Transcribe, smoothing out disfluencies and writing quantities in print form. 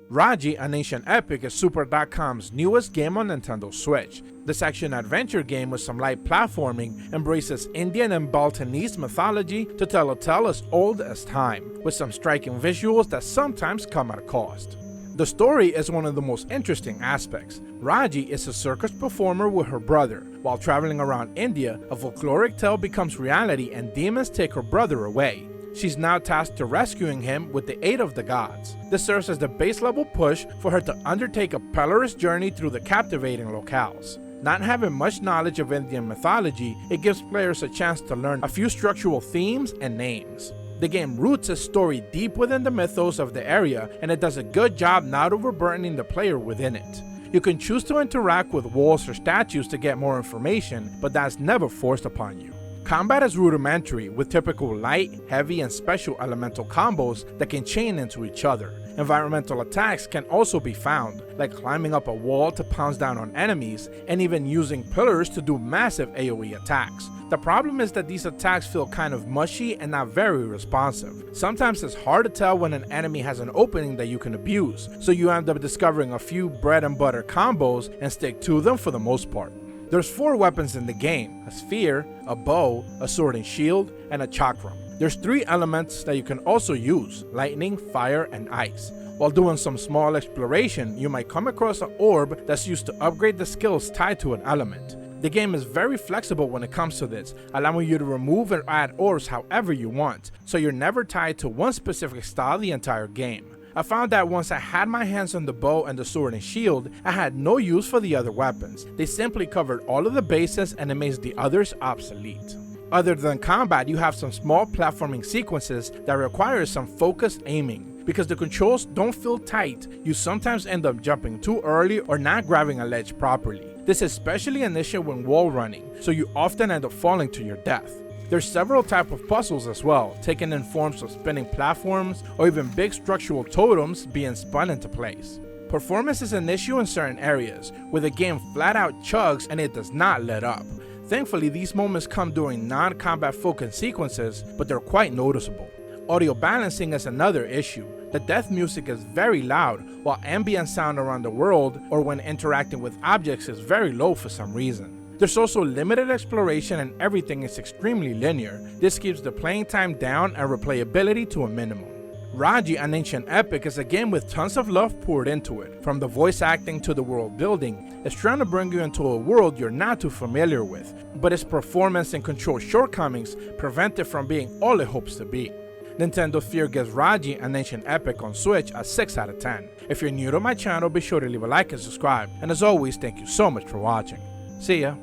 Raji, an ancient epic, is Super.com's newest game on Nintendo Switch. This action-adventure game with some light platforming embraces Indian and Baltanese mythology to tell a tale as old as time, with some striking visuals that sometimes come at a cost. The story is one of the most interesting aspects. Raji is a circus performer with her brother. While traveling around India, a folkloric tale becomes reality and demons take her brother away. She's now tasked to rescuing him with the aid of the gods. This serves as the base level push for her to undertake a perilous journey through the captivating locales. Not having much knowledge of Indian mythology, it gives players a chance to learn a few structural themes and names. The game roots its story deep within the mythos of the area, and it does a good job not overburdening the player within it. You can choose to interact with walls or statues to get more information, but that's never forced upon you. Combat is rudimentary, with typical light, heavy, and special elemental combos that can chain into each other. Environmental attacks can also be found, like climbing up a wall to pounce down on enemies, and even using pillars to do massive AoE attacks. The problem is that these attacks feel kind of mushy and not very responsive. Sometimes it's hard to tell when an enemy has an opening that you can abuse, so you end up discovering a few bread and butter combos and stick to them for the most part. There's 4 weapons in the game: a sphere, a bow, a sword and shield, and a chakram. There's 3 elements that you can also use: lightning, fire, and ice. While doing some small exploration, you might come across an orb that's used to upgrade the skills tied to an element. The game is very flexible when it comes to this, allowing you to remove and add orbs however you want, so you're never tied to one specific style the entire game. I found that once I had my hands on the bow and the sword and shield, I had no use for the other weapons. They simply covered all of the bases and it makes the others obsolete. Other than combat, you have some small platforming sequences that require some focused aiming. Because the controls don't feel tight, you sometimes end up jumping too early or not grabbing a ledge properly. This is especially an issue when wall running, so you often end up falling to your death. There's several types of puzzles as well, taken in forms of spinning platforms or even big structural totems being spun into place. Performance is an issue in certain areas, where the game flat out chugs and it does not let up. Thankfully, these moments come during non-combat focused sequences, but they're quite noticeable. Audio balancing is another issue. The death music is very loud, while ambient sound around the world or when interacting with objects is very low for some reason. There's also limited exploration and everything is extremely linear. This keeps the playing time down and replayability to a minimum. Raji, an ancient epic, is a game with tons of love poured into it. From the voice acting to the world building, it's trying to bring you into a world you're not too familiar with, but its performance and control shortcomings prevent it from being all it hopes to be. Nintendo Sphere gives Raji, an ancient epic on Switch, a 6 out of 10. If you're new to my channel, be sure to leave a like and subscribe, and as always, thank you so much for watching. See ya!